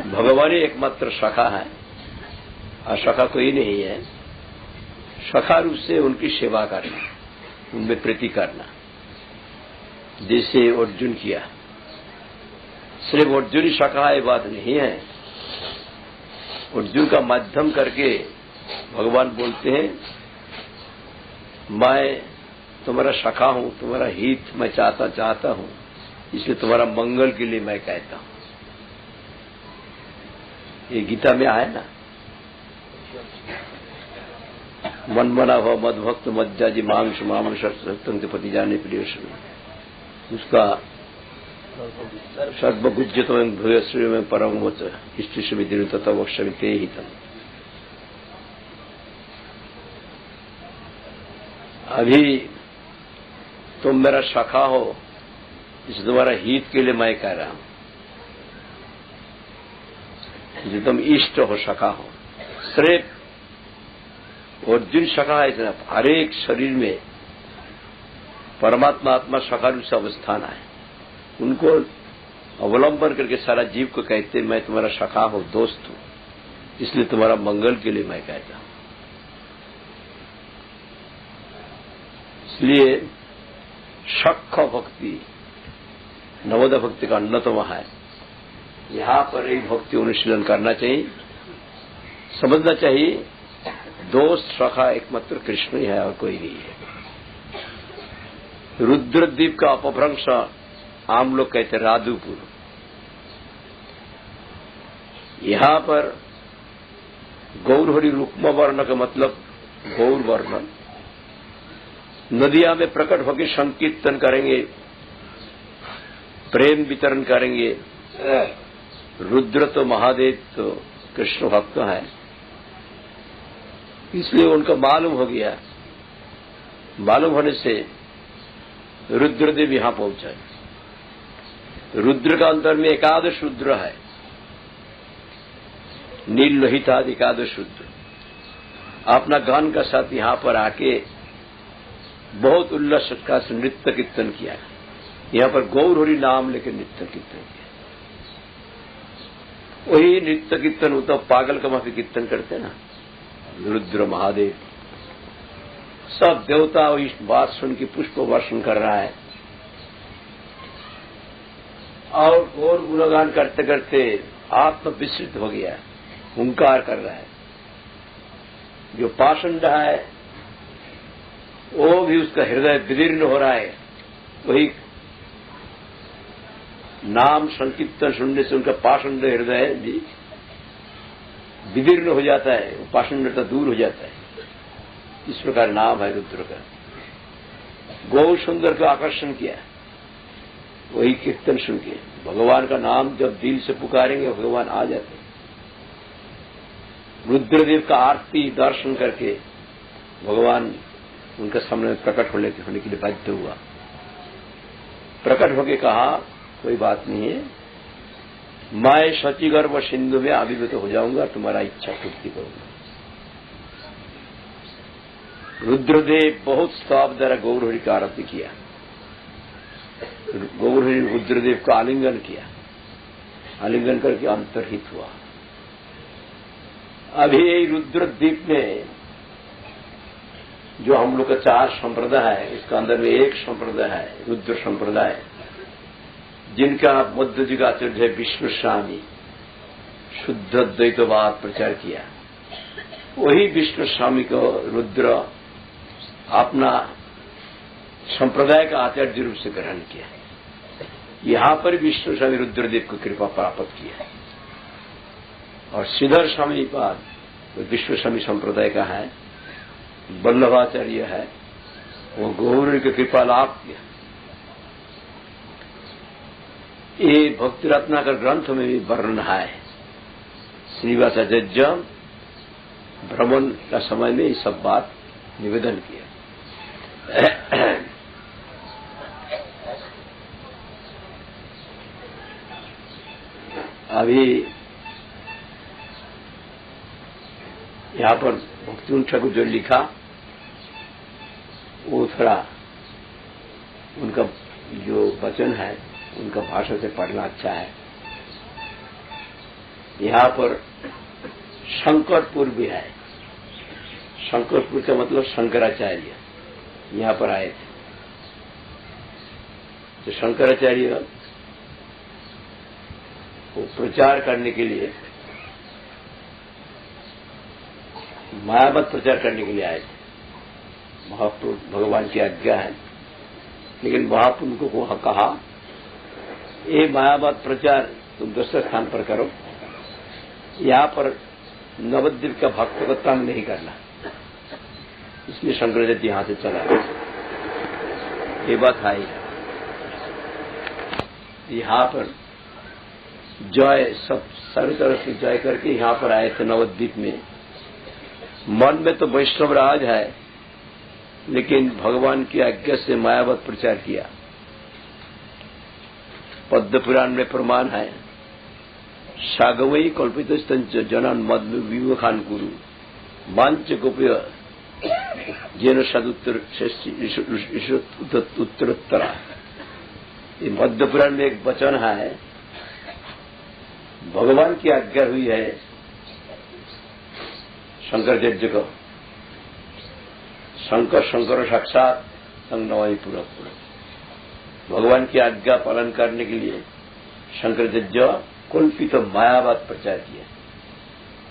भगवान ही एकमात्र सखा है और सखा कोई नहीं है। सखा रूप से उनकी सेवा करना, उनमें प्रीति करना, जैसे अर्जुन किया। सिर्फ अर्जुन ही सखा ये बात नहीं है। अर्जुन का माध्यम करके भगवान बोलते हैं, मैं तुम्हारा सखा हूं, तुम्हारा हित मैं चाहता हूं, इसलिए तुम्हारा मंगल के लिए मैं कहता हूं। ये गीता में आया ना, मन मना भव मद भक्त मज्जाजी मांस मामन सत्संग पति जाने प्रिय उसका सर्वगुज्यत भूयश्री में परम वच इष्ट विधि तथा वक्ष्यमि ते हितम। अभी तुम मेरा सखा हो, इस तुम्हारा हित के लिए मैं कह रहा हूं। जो तुम इष्ट हो, सखा हो। सिर्फ अर्जुन सखा है, इतना हर एक शरीर में परमात्मा आत्मा सखा रूप से अवस्थान है। उनको अवलंबन करके सारा जीव को कहते मैं तुम्हारा सखा हूं, दोस्त हूं, इसलिए तुम्हारा मंगल के लिए मैं कहता हूं। इसलिए सख भक्ति नवोदय भक्ति का अन्यतम है। यहां पर एक भक्ति अनुशीलन करना चाहिए, समझना चाहिए दोस्त सखा एकमात्र कृष्ण ही है और कोई नहीं है। रुद्रद्वीप का अपभ्रंश आम लोग कहते राधुपुर। यहां पर गौरहरि रुक्म वर्ण का मतलब गौर वर्णन। नदिया में प्रकट होकर संकीर्तन करेंगे, प्रेम वितरण करेंगे। रुद्र तो महादेव तो कृष्ण भक्त है, इसलिए उनको मालूम हो गया। मालूम होने से रुद्रदेव यहां पहुंचे। रुद्र का अंतर में एकादश रुद्र है, नील लोहित आदि एकादश रुद्र। अपना गान का साथ यहां पर आके बहुत उल्लास का से नृत्य कीर्तन किया। यहां पर गौरहरि नाम लेकर नृत्य कीर्तन किया। वही नृत्य कीर्तन होता पागल का माफी कीर्तन करते ना, रुद्र महादेव। सब देवता इस बात सुन के पुष्प वर्षण कर रहा है और गौर गुणगान करते करते आत्म विस्मृत हो गया, हुंकार कर रहा है। जो पाषंड है वो भी उसका हृदय विदीर्ण हो रहा है। वही नाम संकीर्तन सुनने से उनका पाषंड हृदय भी विदीर्ण हो जाता है, पाषंडता दूर हो जाता है। इस प्रकार नाम है रुद्र का। गौ सुंदर को आकर्षण किया, वही कीर्तन सुन के। भगवान का नाम जब दिल से पुकारेंगे भगवान आ जाते हैं। रुद्रदेव का आरती दर्शन करके भगवान उनके सामने प्रकट होने के लिए बाध्य हुआ। प्रकट होके कहा कोई बात नहीं है, मैं शचीगर्भ सिंधु में आविर्भूत हो जाऊंगा, तुम्हारा इच्छा पूर्ति करूंगा। रुद्रदेव बहुत स्तव द्वारा गौरहरि का आरती किया। गौरहरि रुद्रदेव का आलिंगन किया, आलिंगन करके अंतर्हित हुआ। अभी रुद्रद्वीप में जो हम लोग का 4 संप्रदाय है, इसका अंदर में एक संप्रदाय है रुद्र संप्रदाय, जिनका मध्य युग आचार्य है विष्णु स्वामी, शुद्ध द्वैतवाद प्रचार किया। वही विष्णु स्वामी को रुद्र अपना संप्रदाय का आचार्य रूप से ग्रहण किया। यहां पर विष्णु स्वामी रुद्रदेव को कृपा प्राप्त किया। और श्रीधर स्वामी पाद विष्णु स्वामी संप्रदाय का है, वल्लभाचार्य है, वो गौर की कृपा लाभ किया। ये भक्ति रत्नाकर ग्रंथ में भी वर्णन है। श्रीवासाचार्य भ्रमण का समय में ये सब बात निवेदन किया। अभी यहां पर भक्ति ठाकुर जो लिखा वो थोड़ा उनका जो वचन है उनका भाषा से पढ़ना अच्छा है। यहां पर शंकरपुर भी है। शंकरपुर का मतलब शंकराचार्य यहां पर आए थे। तो शंकराचार्य को प्रचार करने के लिए, मायावत प्रचार करने के लिए आए थे। महाप्रभु भगवान की आज्ञा है, लेकिन महाप्रभु को कहा ये मायावत प्रचार तुम दूसरे स्थान पर करो, यहां पर नवद्वीप का भक्त को तंग नहीं करना। इसलिए शंकराचार्य यहां से चला। ये बात आई यहां पर जय सब सारी तरह से जय करके यहां पर आए थे नवद्वीप में। मन में तो वैष्णव राज है, लेकिन भगवान की आज्ञा से मायावत प्रचार किया। पद्म पुराण में प्रमाण है, सागवई कल्पित जनन मद विवेखान गुरु मांच गोप्य जेन सदुत्तर उत्तरोत्तरा। ये मध्य पुराण में एक वचन है, भगवान की आज्ञा हुई है शंकराचार्य को। शंकर साक्षात संगनवाई पूरा भगवान की आज्ञा पालन करने के लिए शंकराचार्य कल्पित मायावाद प्रचार किया।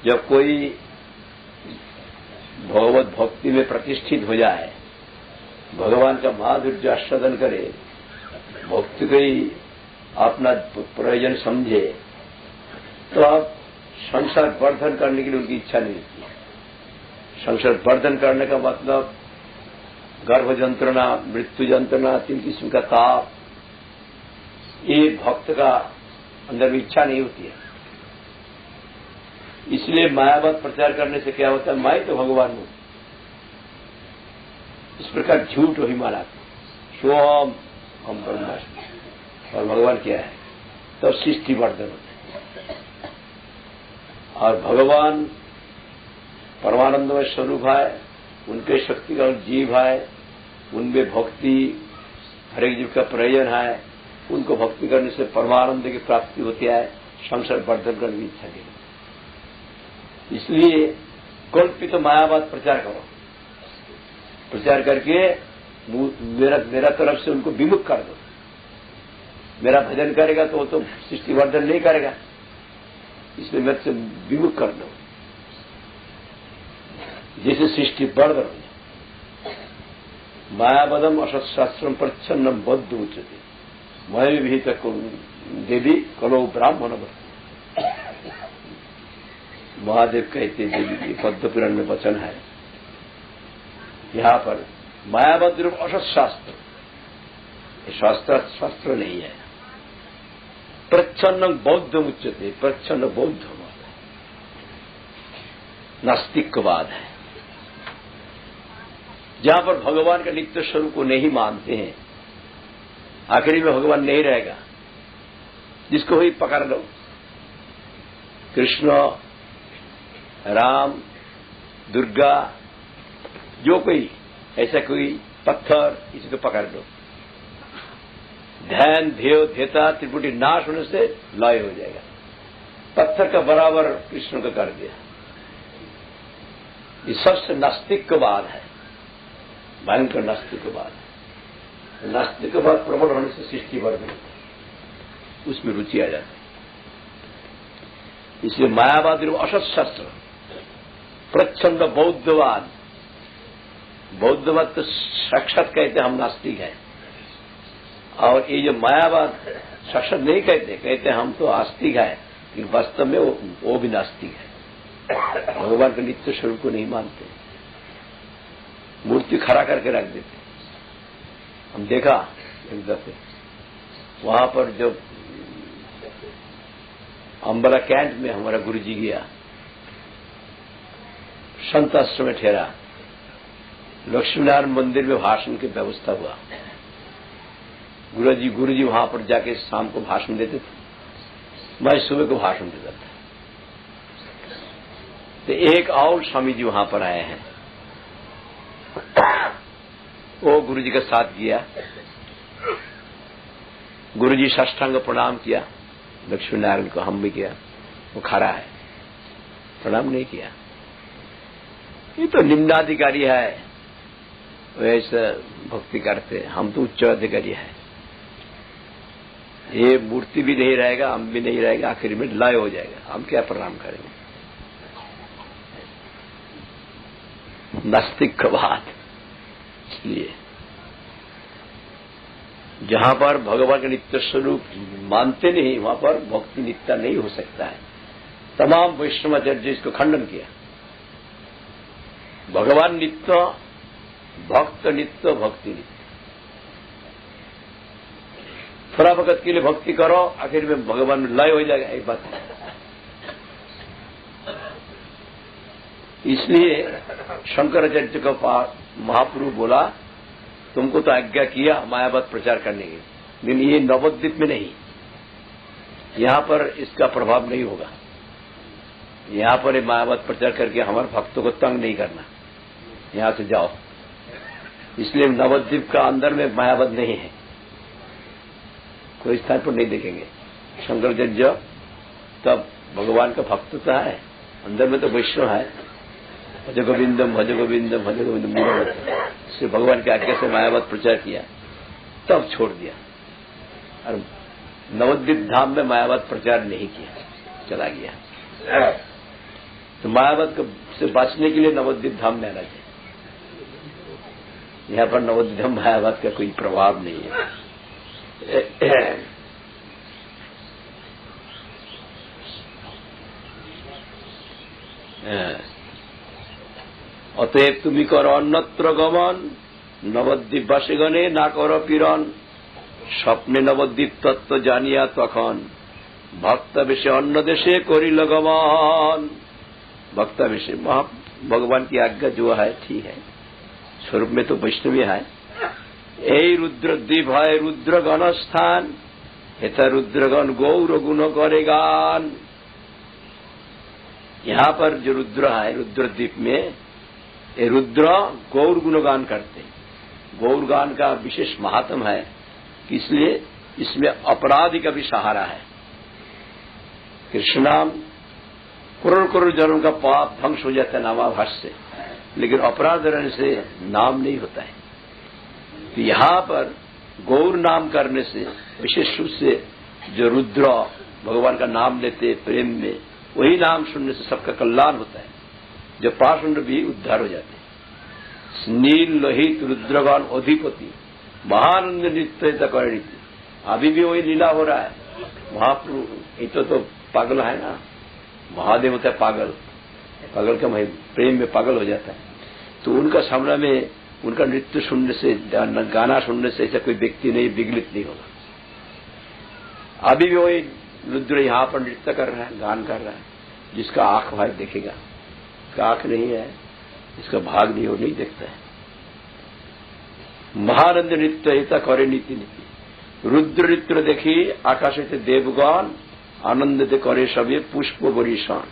जब कोई भगवत भक्ति में प्रतिष्ठित हो जाए, भगवान का माधुर्य आस्वादन करे, भक्ति को ही अपना प्रयोजन समझे, तो आप संसार वर्धन करने के लिए उनकी इच्छा नहीं होती। संसार वर्धन करने का मतलब गर्भ जंत्रणा, मृत्यु जंत्रणा, 3 किस्म का ताप, ये भक्त का अंदर में इच्छा नहीं होती है। इसलिए मायावाद प्रचार करने से क्या होता है, मैं तो भगवान हूं, इस प्रकार झूठ वही माना स्वयं हम ब्रह्मास्मि और भगवान क्या है, तब सृष्टि वर्धन होता है। और भगवान परमानंदमय स्वरूप है, उनके शक्ति का जीव है, उनमें भक्ति हर एक जीव का प्रयोजन है, उनको भक्ति करने से परमानंद की प्राप्ति होती है, संसार वर्धन करने की इच्छा नहीं। इसलिए कल्पित मायावाद प्रचार करो, प्रचार करके मेरा तरफ से उनको विमुख कर दो। मेरा भजन करेगा तो वो तो सृष्टि वर्धन नहीं करेगा, इसलिए मेरे से विमुख कर दो, जैसे सृष्टि वर्धन हो जाए। मायावदम असत्शास्त्रम प्रच्छन्नम बद्ध उच्चते मय भी तक देवी कलो ब्राह्मण। महादेव कहते देवी, पद्म पुराण में वचन है। यहां पर मायावद रूप असत शास्त्र, शास्त्र नहीं है। प्रच्छन्न बौद्ध उच्चते, प्रच्छन्न बौद्ध नास्तिकवाद है, जहां पर भगवान का नित्य स्वरूप को नहीं मानते हैं। आखिरी में भगवान नहीं रहेगा, जिसको ही पकड़ लो, कृष्ण, राम, दुर्गा, जो कोई ऐसा कोई पत्थर, इसी को पकड़ लो। ध्यान ध्येय ध्येता त्रिपुटी नाश होने से लय हो जाएगा। पत्थर का बराबर कृष्ण को कर दिया। ये सबसे नास्तिकवाद है, भयंकर नास्तिकवाद है। नास्तिकवाद प्रबल होने से सृष्टि वर्धन, उसमें रुचि आ जाती है। इसलिए मायावाद असत शास्त्र, प्रच्छन्न बौद्धवाद, बौद्धवाद तो साक्षात कहते हम नास्तिक हैं, और ये जो मायावाद साक्षात नहीं कहते, कहते हम तो आस्तिक है, लेकिन वास्तव में वो भी नास्तिक है। भगवान के नित्य स्वरूप को नहीं मानते, मूर्ति खड़ा करके रख देते। हम देखा एक दफे वहां पर जब अंबला कैंट में हमारा गुरुजी गया, संत आश्रम में ठहरा, लक्ष्मीनारायण मंदिर में भाषण की व्यवस्था हुआ। गुरुजी वहां पर जाके शाम को भाषण देते थे, मैं सुबह को भाषण देता था। तो एक और स्वामी जी वहां पर आए हैं, वो गुरुजी का साथ किया। गुरुजी साष्टांग प्रणाम किया लक्ष्मीनारायण को, हम भी किया। वो खड़ा है, प्रणाम नहीं किया। ये तो निम्नाधिकारी है, वैसे भक्ति करते, हम तो उच्च अधिकारी है। ये मूर्ति भी नहीं रहेगा, हम भी नहीं रहेगा, आखिर में लय हो जाएगा, हम क्या प्रणाम करेंगे? नास्तिक का बात। इसलिए जहां पर भगवान का नित्य स्वरूप मानते नहीं, वहां पर भक्ति नित्य नहीं हो सकता है। तमाम वैष्णवाचार्य इसको खंडन किया। भगवान नित्य, भक्त नित्य, भक्ति नित्य। थोड़ा वक्त के लिए भक्ति करो, आखिर में भगवान में लय हो जाएगा, एक बात है। इसलिए शंकराचार्य का महाप्रभु बोला, तुमको तो आज्ञा किया मायावाद प्रचार करने की, लेकिन ये नवद्वीप में नहीं, यहां पर इसका प्रभाव नहीं होगा। यहां पर मायावाद प्रचार करके हमारे भक्तों को तंग नहीं करना, यहां से जाओ। इसलिए नवद्वीप का अंदर में मायावाद नहीं है, कोई स्थान पर नहीं देखेंगे। शंकराचार्य तब भगवान का भक्तता है, अंदर में तो वैष्णव है, भज गोविंदम भज गोविंदम भज गोविंदम। इसलिए भगवान की आज्ञा से मायावाद प्रचार किया, तब छोड़ दिया। और नवद्वीप धाम में मायावाद प्रचार नहीं किया, चला गया। तो मायावाद से बचने के लिए नवद्वीप धाम में आना चाहिए। यहां पर नवद्वीप धाम मायावाद का कोई प्रभाव नहीं है। অতএব তুমি করো অন্যত্র গমন, নবদ্বীপবাসীগণে না করো পীড়ন। স্বপ্নে নবদ্বীপ তত্ত্ব জানিয়া তখন, भक्तावेशे अन्य देशे करिल गमन। भक्तावेशे भगवान की आज्ञा जो है ठीक है, स्वरूप में तो वैष्णवी है। यही रुद्रद्वीप है रुद्रगण स्थान, हेता रुद्रगण गौर गुण करे गान। यहाँ पर जो रुद्र है रुद्रद्वीप में, ये रुद्र गौर गुणगान करते। गौर गान का विशेष महात्म है, इसलिए इसमें अपराधी का भी सहारा है। कृष्ण नाम करोड़ करोड़ जनों का पाप ध्वंस हो जाता है नामाभास से, लेकिन अपराध रहने से नाम नहीं होता है। तो यहाँ पर गौर नाम करने से, विशेष रूप से जो रुद्र भगवान का नाम लेते प्रेम में, वही नाम सुनने से सबका कल्याण होता है। जो पाषंड भी उद्धार हो जाते हैं। नील लोहित रुद्रगान अधिपति महानंद नृत्य करे। अभी भी वही लीला हो रहा है। महाप्रभु ये तो पागल है ना, महादेव होता है पागल, पागल का प्रेम में पागल हो जाता है। तो उनका सामने में उनका नृत्य सुनने से, गाना सुनने से ऐसा कोई व्यक्ति नहीं विगलित नहीं होगा। अभी भी वही रुद्र यहाँ पर नृत्य कर रहा है, गान कर रहा है। जिसका आंख भाई देखेगा, इसका आंख नहीं है, इसका भाग नहीं हो, नहीं देखता है। महानंद नृत्य हिता करे नीति नीति। रुद्र नृत्य देखी आकाश से देवगण, आनंद दे करे सभी पुष्प बरीशान।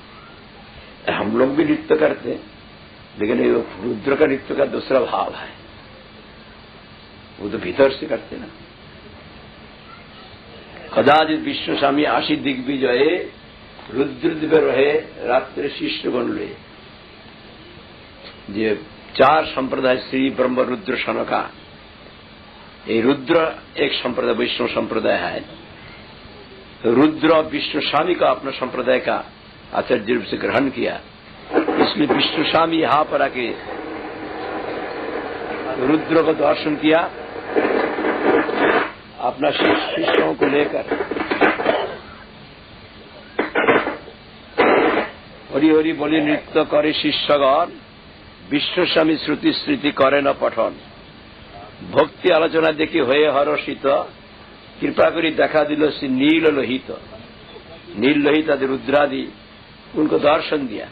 हम लोग भी नृत्य करते हैं, लेकिन ये रुद्र का नृत्य का दूसरा भाव है, वो तो भीतर से करते ना। कदाचित विष्णु स्वामी आशी दिग्विजये, रुद्रद्वीप रहे रात्रि शिष्य बन ले। ये चार संप्रदाय श्री ब्रह्म रुद्र सनका, ये रुद्र एक संप्रदाय वैष्णव संप्रदाय है। रुद्र विष्णु स्वामी का अपना संप्रदाय का आचार्य रूप से ग्रहण किया। इसलिए विष्णु स्वामी यहां पर आके रुद्र को दर्शन किया, अपना शिष्यों को लेकर हरि हरि बोली नृत्य करे शिष्यगण, विष्णु स्वामी श्रुति स्मृति करे न पठन। भक्ति आलोचना देखी हुए हर्षित, कृपा करी देखा दिल श्री नील लोहित। नील लोहित आदि रुद्रादि उनको दर्शन दिया।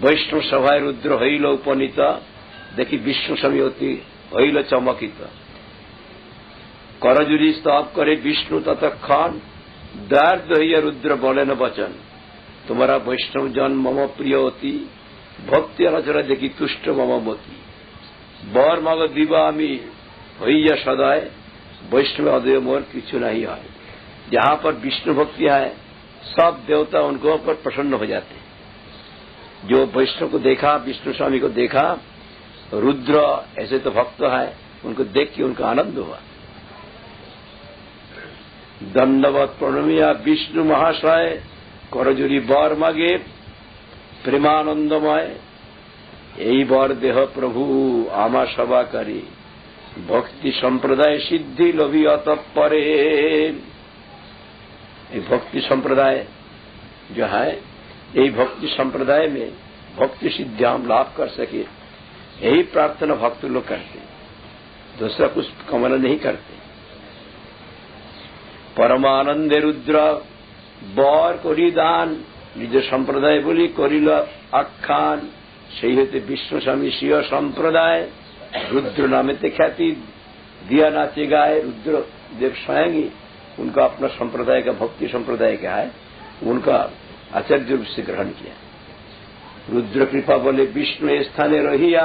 वैष्णव सभाए रुद्र हईल उपनीत, देखी विष्णु स्वामी होती हईल चमकित। करजुरी स्तव करे विष्णु ततक्षण, दार्द हईया रुद्र बोले न वचन। तुम्हारा वैष्णव जन मम प्रिय होती, भक्ति आलोचना देखी तुष्ट मम मोती। बर मग दिवा आमी हईया सदाय, वैष्णव अदय मोर किछु नहीं है। जहां पर विष्णु भक्ति है सब देवता उनको पर प्रसन्न हो जाते हैं। जो वैष्णव को देखा, विष्णु स्वामी को देखा, रुद्र ऐसे तो भक्त है, उनको देख के उनका आनंद हुआ। दंडवत प्रणमिया विष्णु महाशय करजुरी बर मागे प्रेमानंदमय, এই বর দেহ প্রভু আমা সবাকারী भक्ति संप्रदाय सिद्धि लोभी अतःपरे। भक्ति संप्रदाय जो है, यही भक्ति संप्रदाय में भक्ति सिद्धि हम लाभ कर सके, यही प्रार्थना भक्त लोग करते, दूसरा कुछ कामना नहीं करते। परमानंदे रुद्र बर करी दान, निज संप्रदाय बोली करिल आख्यान, সেই হতে বিষ্ণু স্বামী স্বীয় সম্প্রদায় रुद्र नामे ते ख्याति दिया नाचे गाए। रुद्र देव स्वयं ही उनका अपना संप्रदाय का, भक्ति संप्रदाय का है, उनका आचार्य रूप से ग्रहण किया। रुद्र कृपा बोले विष्णु स्थाने रहिया,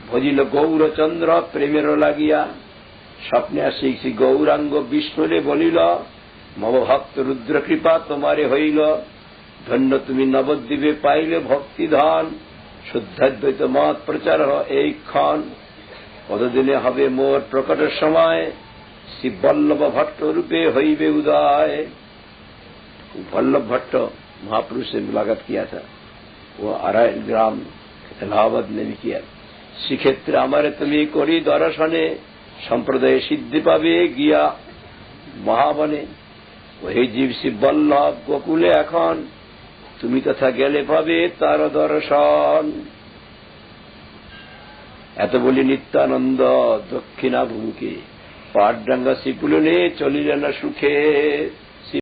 भजिल गौर चंद्र प्रेमेर लागिया, स्वप्ने आसी गौरांग विष्णु ने बोलिल, मम भक्त रुद्र कृपा तुम्हारे हईल, धन्य तुम्हें नवद्वीपे पाइले भक्ति धन, शुद्धाद्वैत मत प्रचार एक क्षण, কতদিনে হবে মোর প্রকট সময়, শ্রী বল্লভ भट्ट रूपे হইবে उदय। वल्लभ भट्ट महापुरुष से मुलाकात किया था, वो आराय ग्राम इलाहाबाद में भी किया। श्रीक्षेत्र हमारे तुम्हें करी दर्शने, संप्रदाय सिद्धि पावे गিয়া महाबने। वही जीव श्री बल्लभ गोकुले এখন, তুমি তথা গেলে পাবে তার দর্শন। এত বলি নিত্যানন্দ দক্ষিণাভিমুখে, পাটডাঙ্গা শিপুলনে চলিলেন সুখে।